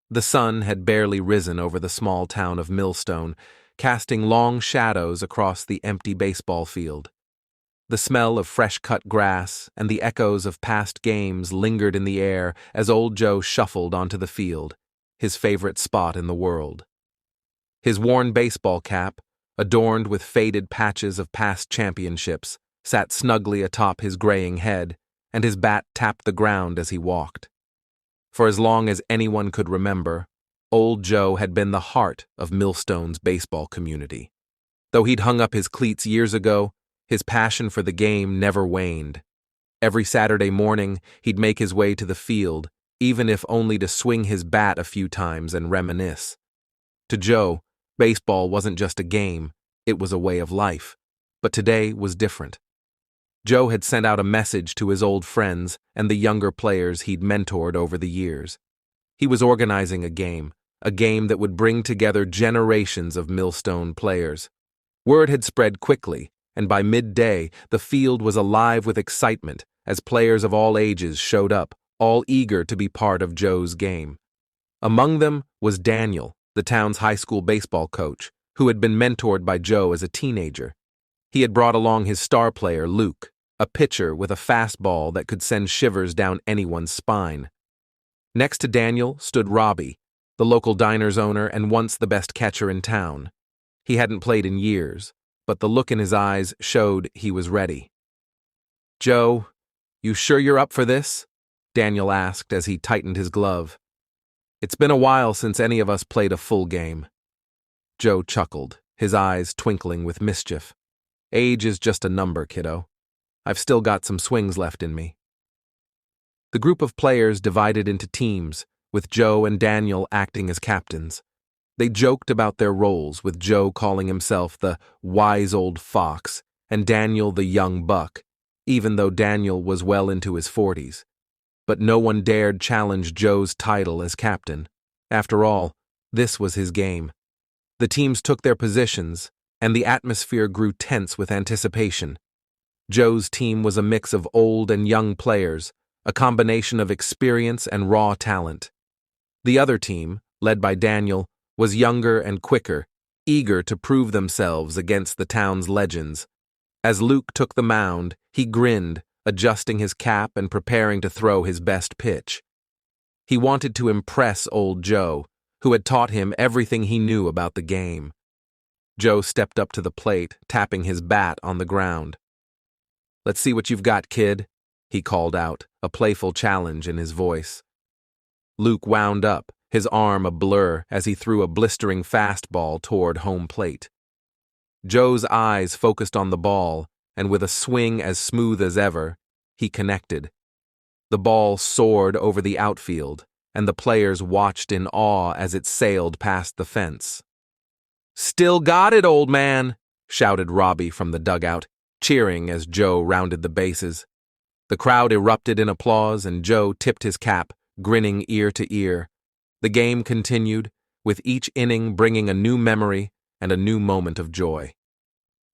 The sun had barely risen over the small town of Millstone, casting long shadows across the empty baseball field. The smell of fresh-cut grass and the echoes of past games lingered in the air as old Joe shuffled onto the field, his favorite spot in the world. His worn baseball cap, adorned with faded patches of past championships, sat snugly atop his graying head, and his bat tapped the ground as he walked. For as long as anyone could remember, old Joe had been the heart of Millstone's baseball community. Though he'd hung up his cleats years ago, his passion for the game never waned. Every Saturday morning, he'd make his way to the field, even if only to swing his bat a few times and reminisce. To Joe, baseball wasn't just a game, it was a way of life. But today was different. Joe had sent out a message to his old friends and the younger players he'd mentored over the years. He was organizing a game that would bring together generations of Millstone players. Word had spread quickly, and by midday, the field was alive with excitement as players of all ages showed up, all eager to be part of Joe's game. Among them was Daniel, the town's high school baseball coach, who had been mentored by Joe as a teenager. He had brought along his star player, Luke, a pitcher with a fastball that could send shivers down anyone's spine. Next to Daniel stood Robbie, the local diner's owner and once the best catcher in town. He hadn't played in years, but the look in his eyes showed he was ready. "Joe, you sure you're up for this?" Daniel asked as he tightened his glove. "It's been a while since any of us played a full game." Joe chuckled, his eyes twinkling with mischief. "Age is just a number, kiddo. I've still got some swings left in me." The group of players divided into teams, with Joe and Daniel acting as captains. They joked about their roles, with Joe calling himself the wise old fox and Daniel the young buck, even though Daniel was well into his 40s. But no one dared challenge Joe's title as captain. After all, this was his game. The teams took their positions, and the atmosphere grew tense with anticipation. Joe's team was a mix of old and young players, a combination of experience and raw talent. The other team, led by Daniel, was younger and quicker, eager to prove themselves against the town's legends. As Luke took the mound, he grinned, adjusting his cap and preparing to throw his best pitch. He wanted to impress old Joe, who had taught him everything he knew about the game. Joe stepped up to the plate, tapping his bat on the ground. "Let's see what you've got, kid," he called out, a playful challenge in his voice. Luke wound up, his arm a blur as he threw a blistering fastball toward home plate. Joe's eyes focused on the ball, and with a swing as smooth as ever, he connected. The ball soared over the outfield, and the players watched in awe as it sailed past the fence. "Still got it, old man," shouted Robbie from the dugout, cheering as Joe rounded the bases. The crowd erupted in applause, and Joe tipped his cap, grinning ear to ear. The game continued, with each inning bringing a new memory and a new moment of joy.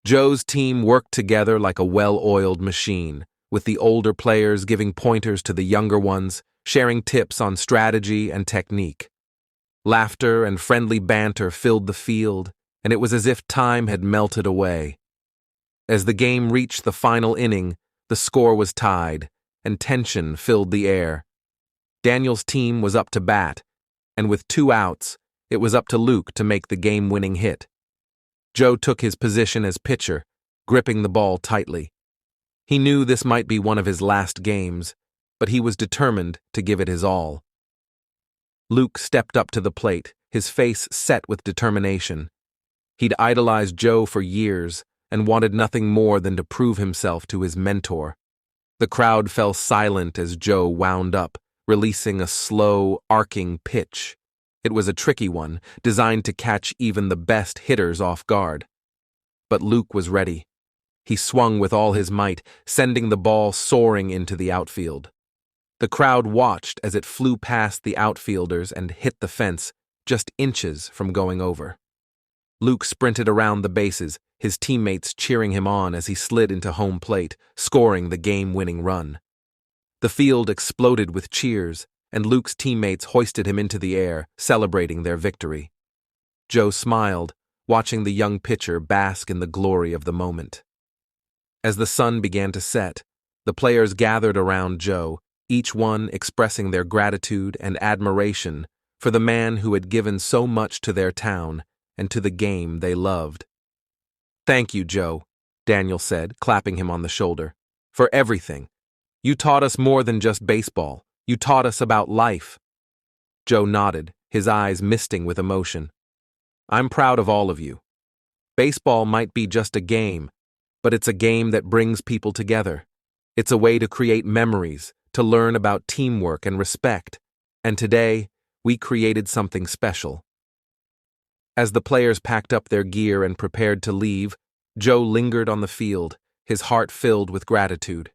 Joe's team worked together like a well-oiled machine, with the older players giving pointers to the younger ones, sharing tips on strategy and technique. Laughter and friendly banter filled the field, and it was as if time had melted away. As the game reached the final inning, the score was tied, and tension filled the air. Daniel's team was up to bat, and with 2 outs, it was up to Luke to make the game-winning hit. Joe took his position as pitcher, gripping the ball tightly. He knew this might be one of his last games, but he was determined to give it his all. Luke stepped up to the plate, his face set with determination. He'd idolized Joe for years and wanted nothing more than to prove himself to his mentor. The crowd fell silent as Joe wound up, releasing a slow, arcing pitch. It was a tricky one, designed to catch even the best hitters off guard. But Luke was ready. He swung with all his might, sending the ball soaring into the outfield. The crowd watched as it flew past the outfielders and hit the fence, just inches from going over. Luke sprinted around the bases, his teammates cheering him on as he slid into home plate, scoring the game-winning run. The field exploded with cheers, and Luke's teammates hoisted him into the air, celebrating their victory. Joe smiled, watching the young pitcher bask in the glory of the moment. As the sun began to set, the players gathered around Joe, each one expressing their gratitude and admiration for the man who had given so much to their town and to the game they loved. "Thank you, Joe," Daniel said, clapping him on the shoulder, "for everything. You taught us more than just baseball. You taught us about life." Joe nodded, his eyes misting with emotion. "I'm proud of all of you. Baseball might be just a game, but it's a game that brings people together. It's a way to create memories, to learn about teamwork and respect, and today, we created something special." As the players packed up their gear and prepared to leave, Joe lingered on the field, his heart filled with gratitude.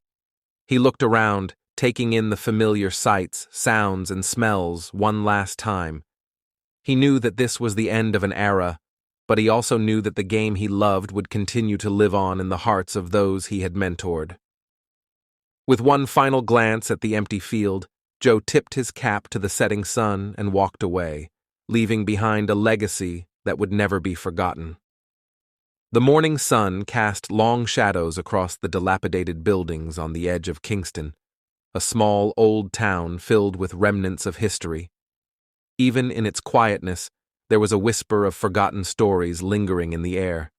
He looked around, taking in the familiar sights, sounds, and smells one last time. He knew that this was the end of an era, but he also knew that the game he loved would continue to live on in the hearts of those he had mentored. With one final glance at the empty field, Joe tipped his cap to the setting sun and walked away, leaving behind a legacy that would never be forgotten. The morning sun cast long shadows across the dilapidated buildings on the edge of Kingston, a small old town filled with remnants of history. Even in its quietness, there was a whisper of forgotten stories lingering in the air.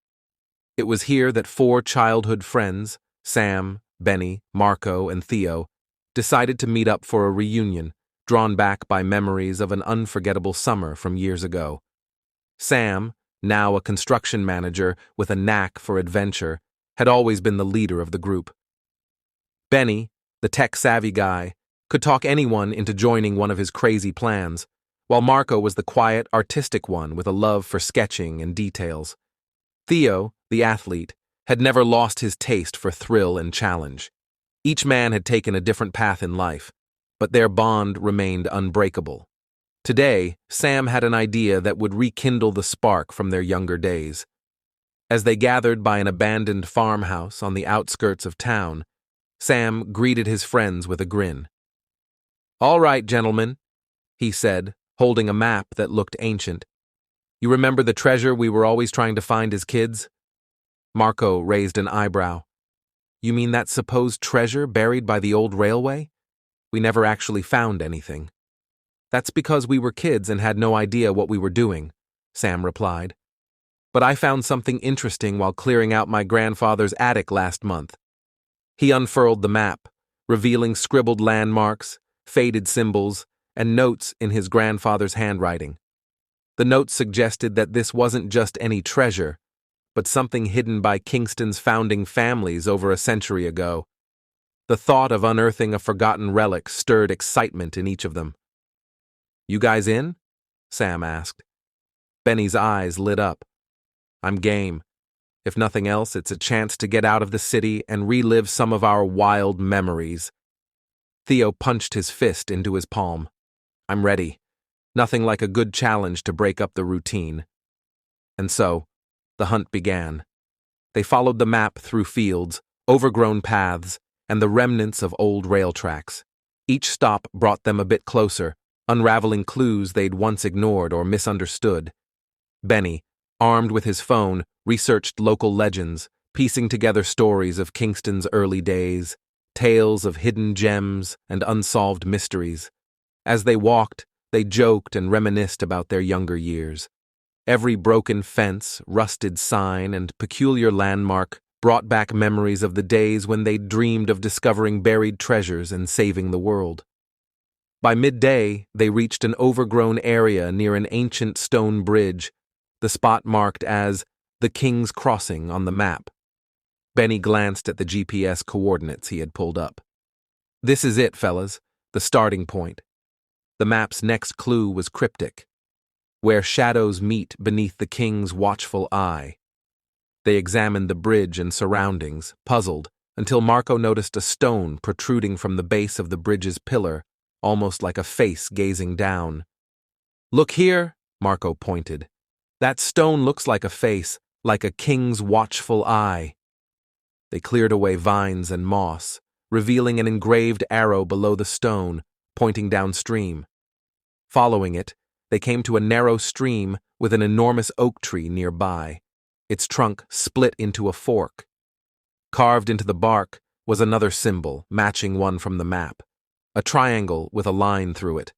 It was here that 4 childhood friends, Sam, Benny, Marco, and Theo, decided to meet up for a reunion, drawn back by memories of an unforgettable summer from years ago. Sam, now a construction manager with a knack for adventure, had always been the leader of the group. Benny, the tech-savvy guy, could talk anyone into joining one of his crazy plans, while Marco was the quiet, artistic one with a love for sketching and details. Theo, the athlete, had never lost his taste for thrill and challenge. Each man had taken a different path in life, but their bond remained unbreakable. Today, Sam had an idea that would rekindle the spark from their younger days. As they gathered by an abandoned farmhouse on the outskirts of town, Sam greeted his friends with a grin. "All right, gentlemen," he said, holding a map that looked ancient. "You remember the treasure we were always trying to find as kids?" Marco raised an eyebrow. "You mean that supposed treasure buried by the old railway? We never actually found anything." "That's because we were kids and had no idea what we were doing," Sam replied. "But I found something interesting while clearing out my grandfather's attic last month." He unfurled the map, revealing scribbled landmarks, faded symbols, and notes in his grandfather's handwriting. The notes suggested that this wasn't just any treasure, but something hidden by Kingston's founding families over a century ago. The thought of unearthing a forgotten relic stirred excitement in each of them. "You guys in?" Sam asked. Benny's eyes lit up. "I'm game. If nothing else, it's a chance to get out of the city and relive some of our wild memories." Theo punched his fist into his palm. "I'm ready. Nothing like a good challenge to break up the routine." And so, the hunt began. They followed the map through fields, overgrown paths, and the remnants of old rail tracks. Each stop brought them a bit closer, unraveling clues they'd once ignored or misunderstood. Benny, armed with his phone, researched local legends, piecing together stories of Kingston's early days, tales of hidden gems and unsolved mysteries. As they walked, they joked and reminisced about their younger years. Every broken fence, rusted sign, and peculiar landmark brought back memories of the days when they dreamed of discovering buried treasures and saving the world. By midday, they reached an overgrown area near an ancient stone bridge, the spot marked as the King's Crossing on the map. Benny glanced at the GPS coordinates he had pulled up. "This is it, fellas, the starting point." The map's next clue was cryptic: "Where shadows meet beneath the King's watchful eye." They examined the bridge and surroundings, puzzled, until Marco noticed a stone protruding from the base of the bridge's pillar, almost like a face gazing down. "Look here," Marco pointed. "That stone looks like a face, like a king's watchful eye." They cleared away vines and moss, revealing an engraved arrow below the stone, pointing downstream. Following it, they came to a narrow stream with an enormous oak tree nearby, its trunk split into a fork. Carved into the bark was another symbol, matching one from the map, a triangle with a line through it.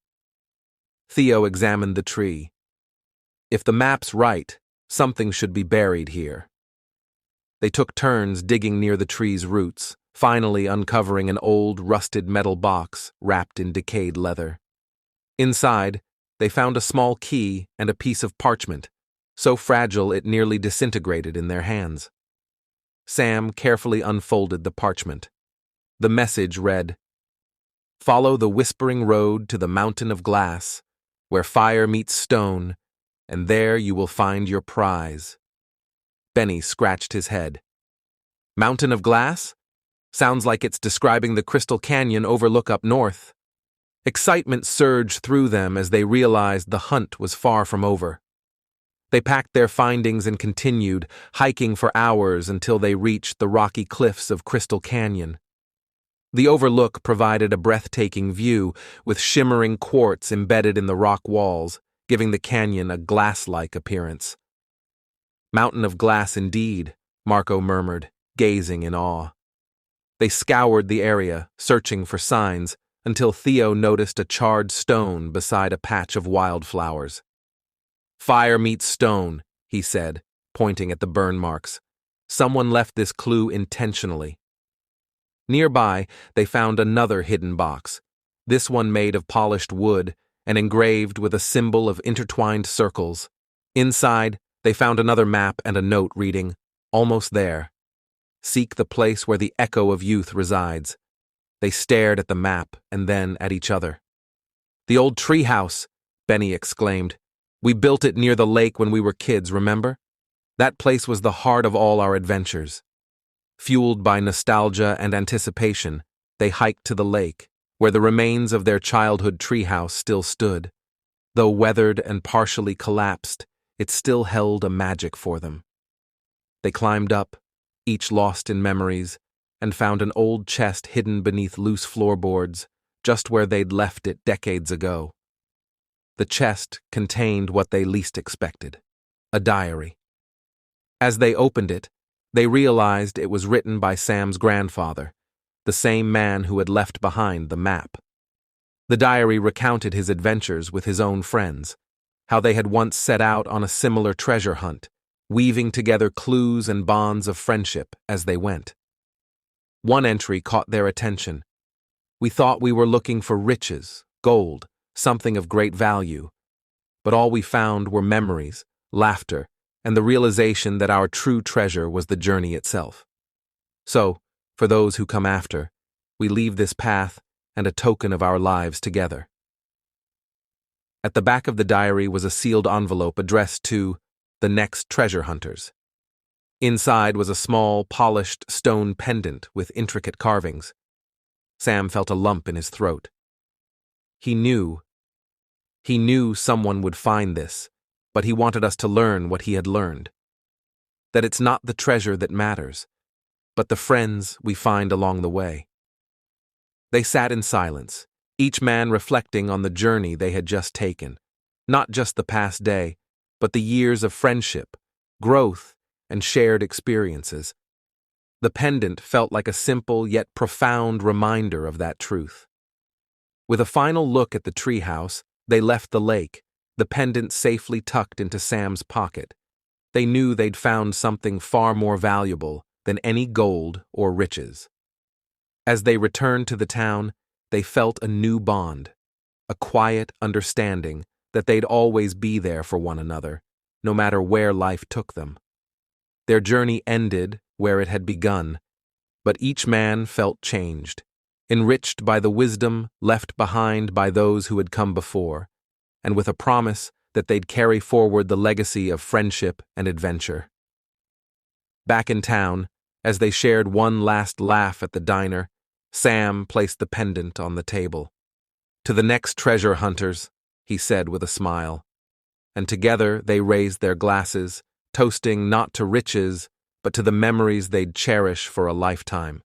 Theo examined the tree. If the map's right, something should be buried here. They took turns digging near the tree's roots, finally uncovering an old, rusted metal box wrapped in decayed leather. Inside, they found a small key and a piece of parchment, so fragile it nearly disintegrated in their hands. Sam carefully unfolded the parchment. The message read, "Follow the whispering road to the mountain of glass, where fire meets stone, and there you will find your prize." Benny scratched his head. Mountain of glass? Sounds like it's describing the Crystal Canyon overlook up north. Excitement surged through them as they realized the hunt was far from over. They packed their findings and continued, hiking for hours until they reached the rocky cliffs of Crystal Canyon. The overlook provided a breathtaking view, with shimmering quartz embedded in the rock walls, giving the canyon a glass-like appearance. "Mountain of glass indeed," Marco murmured, gazing in awe. They scoured the area, searching for signs, until Theo noticed a charred stone beside a patch of wildflowers. "Fire meets stone," he said, pointing at the burn marks. Someone left this clue intentionally. Nearby, they found another hidden box, this one made of polished wood and engraved with a symbol of intertwined circles. Inside, they found another map and a note reading, "Almost there. Seek the place where the echo of youth resides." They stared at the map and then at each other. "The old tree house," Benny exclaimed. "We built it near the lake when we were kids, remember? That place was the heart of all our adventures." Fueled by nostalgia and anticipation, they hiked to the lake, where the remains of their childhood treehouse still stood. Though weathered and partially collapsed, it still held a magic for them. They climbed up, each lost in memories, and found an old chest hidden beneath loose floorboards, just where they'd left it decades ago. The chest contained what they least expected, a diary. As they opened it, they realized it was written by Sam's grandfather, the same man who had left behind the map. The diary recounted his adventures with his own friends, how they had once set out on a similar treasure hunt, weaving together clues and bonds of friendship as they went. One entry caught their attention. "We thought we were looking for riches, gold, something of great value, but all we found were memories, laughter, and the realization that our true treasure was the journey itself. So, for those who come after, we leave this path and a token of our lives together." At the back of the diary was a sealed envelope addressed to the next treasure hunters. Inside was a small, polished stone pendant with intricate carvings. Sam felt a lump in his throat. He knew someone would find this, but he wanted us to learn what he had learned. That it's not the treasure that matters, but the friends we find along the way. They sat in silence, each man reflecting on the journey they had just taken, not just the past day, but the years of friendship, growth, and shared experiences. The pendant felt like a simple yet profound reminder of that truth. With a final look at the treehouse, they left the lake, the pendant safely tucked into Sam's pocket. They knew they'd found something far more valuable than any gold or riches. As they returned to the town, they felt a new bond, a quiet understanding that they'd always be there for one another, no matter where life took them. Their journey ended where it had begun, but each man felt changed, enriched by the wisdom left behind by those who had come before, and with a promise that they'd carry forward the legacy of friendship and adventure. Back in town, as they shared one last laugh at the diner, Sam placed the pendant on the table. "To the next treasure hunters," he said with a smile. And together they raised their glasses, toasting not to riches, but to the memories they'd cherish for a lifetime.